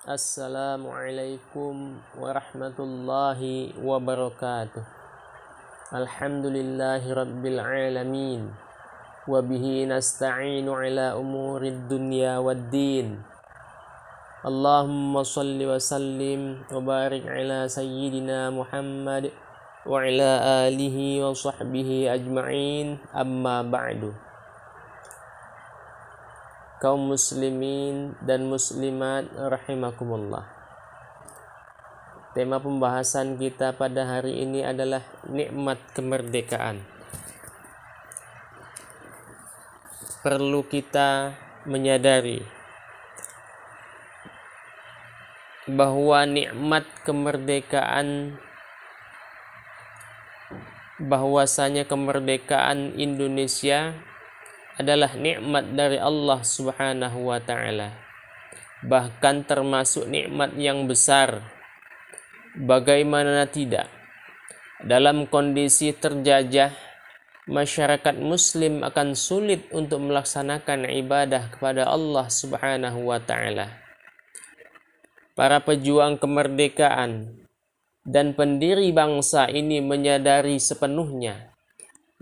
Assalamualaikum warahmatullahi wabarakatuh. Alhamdulillahi rabbil alamin. Wabihi nasta'inu ala umurid dunya waddin. Allahumma salli wa sallim wa barik ala sayyidina Muhammad wa ala alihi wa sahbihi ajma'in, amma ba'du. Kaum muslimin dan muslimat rahimakumullah. Tema pembahasan kita pada hari ini adalah nikmat kemerdekaan. Perlu kita menyadari bahwa nikmat kemerdekaan, bahwasanya kemerdekaan Indonesia adalah nikmat dari Allah Subhanahu wa ta'ala, bahkan termasuk nikmat yang besar. Bagaimana tidak, dalam kondisi terjajah, masyarakat muslim akan sulit untuk melaksanakan ibadah kepada Allah Subhanahu wa ta'ala. Para pejuang kemerdekaan dan pendiri bangsa ini menyadari sepenuhnya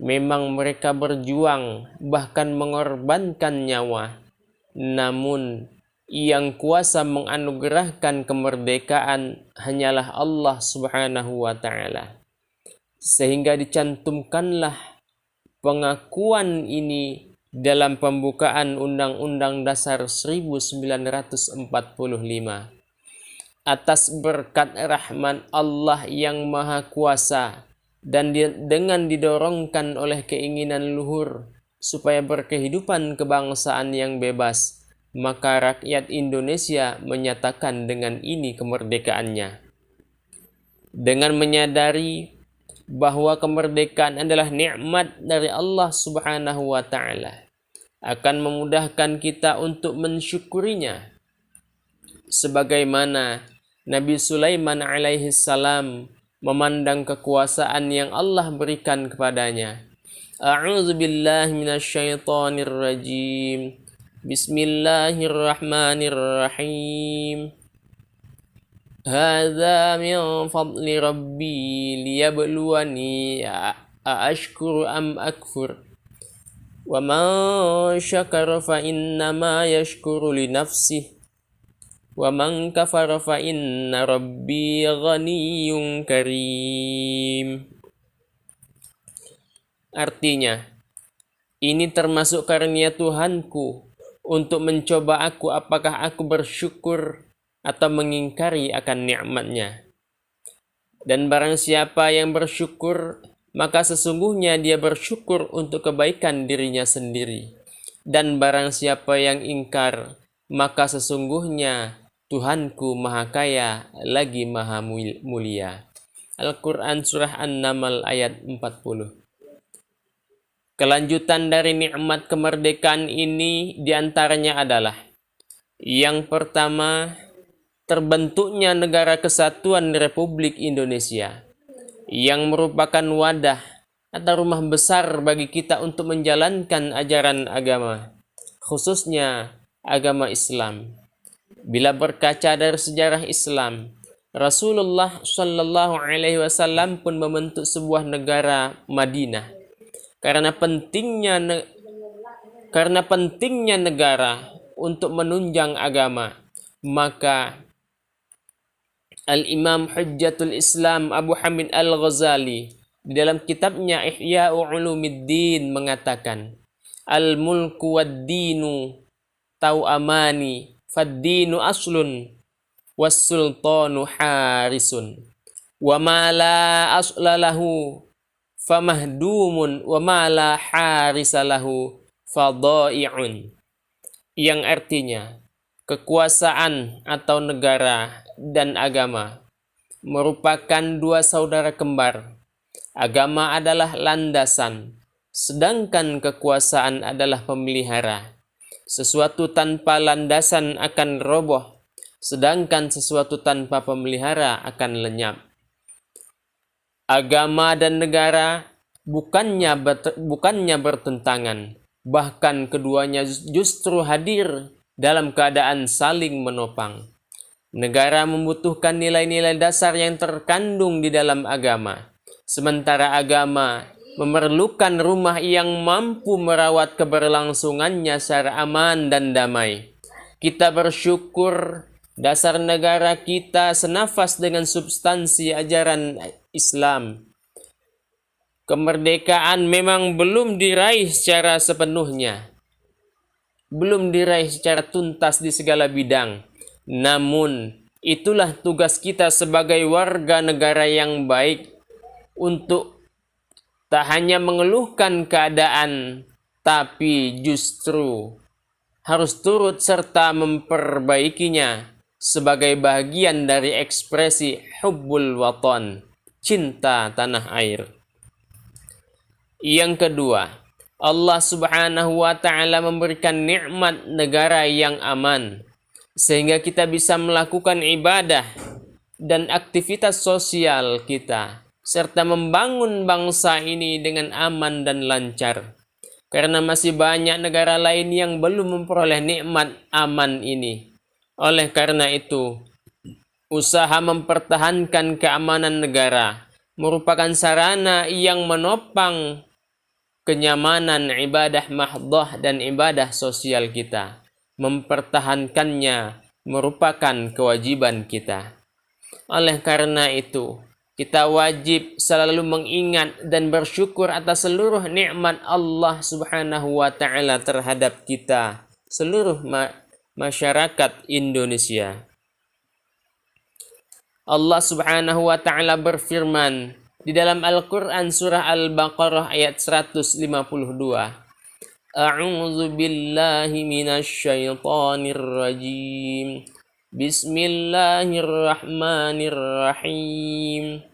memang mereka berjuang, bahkan mengorbankan nyawa. Namun, yang kuasa menganugerahkan kemerdekaan hanyalah Allah Subhanahu wa ta'ala. Sehingga dicantumkanlah pengakuan ini dalam pembukaan Undang-Undang Dasar 1945. Atas berkat rahmat Allah yang Maha Kuasa, dan dengan didorongkan oleh keinginan luhur supaya berkehidupan kebangsaan yang bebas, maka rakyat Indonesia menyatakan dengan ini kemerdekaannya. Dengan menyadari bahwa kemerdekaan adalah nikmat dari Allah Subhanahu wa ta'ala, akan memudahkan kita untuk mensyukurinya. Sebagaimana Nabi Sulaiman alaihi salam memandang kekuasaan yang Allah berikan kepadanya. A'udzu billahi minasyaitonir rajim. Bismillahirrahmanirrahim. Hadza min fadli rabbi liyabluwani aashkuru am akfur. Wa man syakara fa innama yashkuru li nafsihi. Wa man kafara fa inna rabbi ghaniyyun karim. Artinya, ini termasuk karunia Tuhanku untuk mencoba aku apakah aku bersyukur atau mengingkari akan nikmatnya. Dan barang siapa yang bersyukur, maka sesungguhnya dia bersyukur untuk kebaikan dirinya sendiri. Dan barang siapa yang ingkar, maka sesungguhnya Tuhanku Maha Kaya lagi Maha Mulia. Al-Quran Surah An-Naml ayat 40. Kelanjutan dari nikmat kemerdekaan ini diantaranya adalah: yang pertama, terbentuknya Negara Kesatuan Republik Indonesia, yang merupakan wadah atau rumah besar bagi kita untuk menjalankan ajaran agama, khususnya agama Islam. Bila berkaca dari sejarah Islam, Rasulullah Shallallahu Alaihi Wasallam pun membentuk sebuah negara Madinah. Karena pentingnya negara untuk menunjang agama, maka Al-Imam Hujjatul Islam Abu Hamid Al-Ghazali di dalam kitabnya Ihya Ulumuddin mengatakan, Al-mulku wad-dinu tau'amani fad-dinu aslun was-sultanu harisun wa ma la asla lahu famahdumun wa ma la harisa lahu fadai'un. Yang artinya, kekuasaan atau negara dan agama merupakan dua saudara kembar. Agama adalah landasan, sedangkan kekuasaan adalah pemelihara. Sesuatu tanpa landasan akan roboh, sedangkan sesuatu tanpa pemelihara akan lenyap. Agama dan negara bukannya bertentangan, bahkan keduanya justru hadir dalam keadaan saling menopang. Negara membutuhkan nilai-nilai dasar yang terkandung di dalam agama. Sementara agama memerlukan rumah yang mampu merawat keberlangsungannya secara aman dan damai. Kita bersyukur dasar negara kita senafas dengan substansi ajaran Islam. Kemerdekaan memang belum diraih secara sepenuhnya, belum diraih secara tuntas di segala bidang. Namun, itulah tugas kita sebagai warga negara yang baik untuk tak hanya mengeluhkan keadaan, tapi justru harus turut serta memperbaikinya sebagai bagian dari ekspresi hubbul watan, cinta tanah air. Yang kedua, Allah Subhanahu wa Ta'ala memberikan nikmat negara yang aman, sehingga kita bisa melakukan ibadah dan aktivitas sosial kita, serta membangun bangsa ini dengan aman dan lancar. Karena masih banyak negara lain yang belum memperoleh nikmat aman ini. Oleh karena itu, usaha mempertahankan keamanan negara merupakan sarana yang menopang kenyamanan ibadah mahdhah dan ibadah sosial kita. Mempertahankannya merupakan kewajiban kita. Oleh karena itu, kita wajib selalu mengingat dan bersyukur atas seluruh nikmat Allah Subhanahu wa Ta'ala terhadap kita, seluruh masyarakat Indonesia. Allah Subhanahu wa Ta'ala berfirman di dalam Al-Quran surah Al-Baqarah ayat 152. A'udzu billahi minasyaitonir rajim. Bismillahirrahmanirrahim.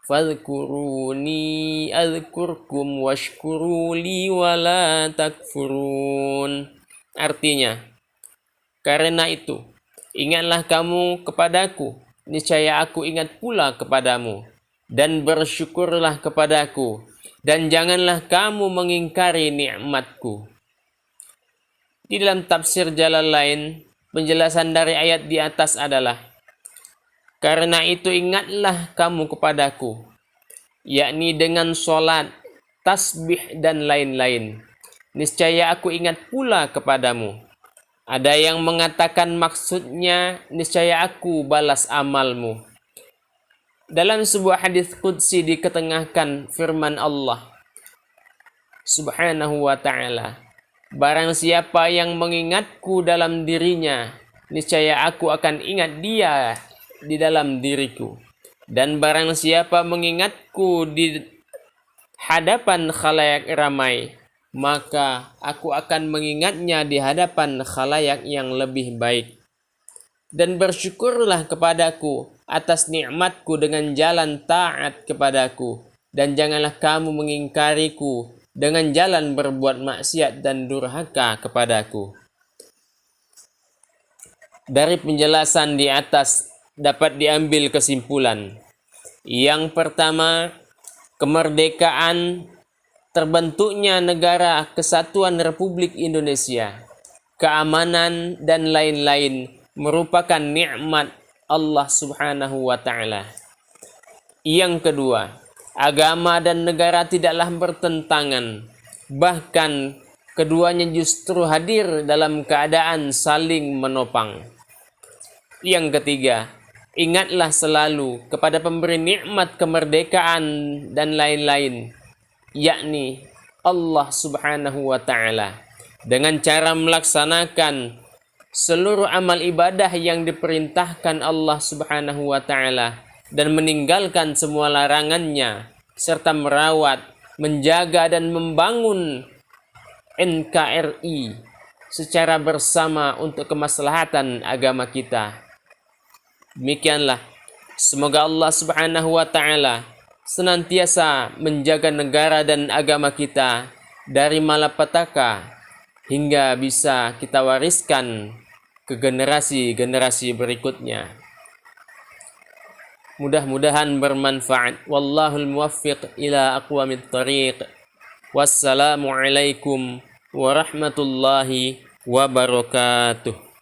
Fadhkuruni adzkurkum washkuruli wala takfurun. Artinya, karena itu, ingatlah kamu kepadaku, niscaya aku ingat pula kepadamu, dan bersyukurlah kepadaku, dan janganlah kamu mengingkari nikmatku. Di dalam tafsir Jalalain, penjelasan dari ayat di atas adalah, karena itu ingatlah kamu kepadaku, yakni dengan sholat, tasbih, dan lain-lain. Niscaya aku ingat pula kepadamu. Ada yang mengatakan maksudnya, niscaya aku balas amalmu. Dalam sebuah hadis qudsi diketengahkan firman Allah Subhanahu wa Ta'ala, barang siapa yang mengingatku dalam dirinya, niscaya aku akan ingat dia di dalam diriku. Dan barang siapa mengingatku di hadapan khalayak ramai, maka aku akan mengingatnya di hadapan khalayak yang lebih baik. Dan bersyukurlah kepadaku atas nikmatku dengan jalan taat kepadaku, dan janganlah kamu mengingkariku dengan jalan berbuat maksiat dan durhaka kepadaku. Dari penjelasan di atas dapat diambil kesimpulan. Yang pertama, kemerdekaan, terbentuknya negara Kesatuan Republik Indonesia, keamanan, dan lain-lain merupakan nikmat Allah Subhanahu wa Ta'ala. Yang kedua, agama dan negara tidaklah bertentangan, bahkan keduanya justru hadir dalam keadaan saling menopang. Yang ketiga, ingatlah selalu kepada pemberi nikmat kemerdekaan dan lain-lain, yakni Allah Subhanahu wa Ta'ala, dengan cara melaksanakan seluruh amal ibadah yang diperintahkan Allah Subhanahu wa Ta'ala dan meninggalkan semua larangannya, serta merawat, menjaga, dan membangun NKRI secara bersama untuk kemaslahatan agama kita. Demikianlah, semoga Allah Subhanahu wa Ta'ala senantiasa menjaga negara dan agama kita dari malapetaka hingga bisa kita wariskan ke generasi-generasi berikutnya. Mudah-mudahan bermanfaat. Wallahul muwaffiq ila aqwamit thariq. Wassalamualaikum warahmatullahi wabarakatuh.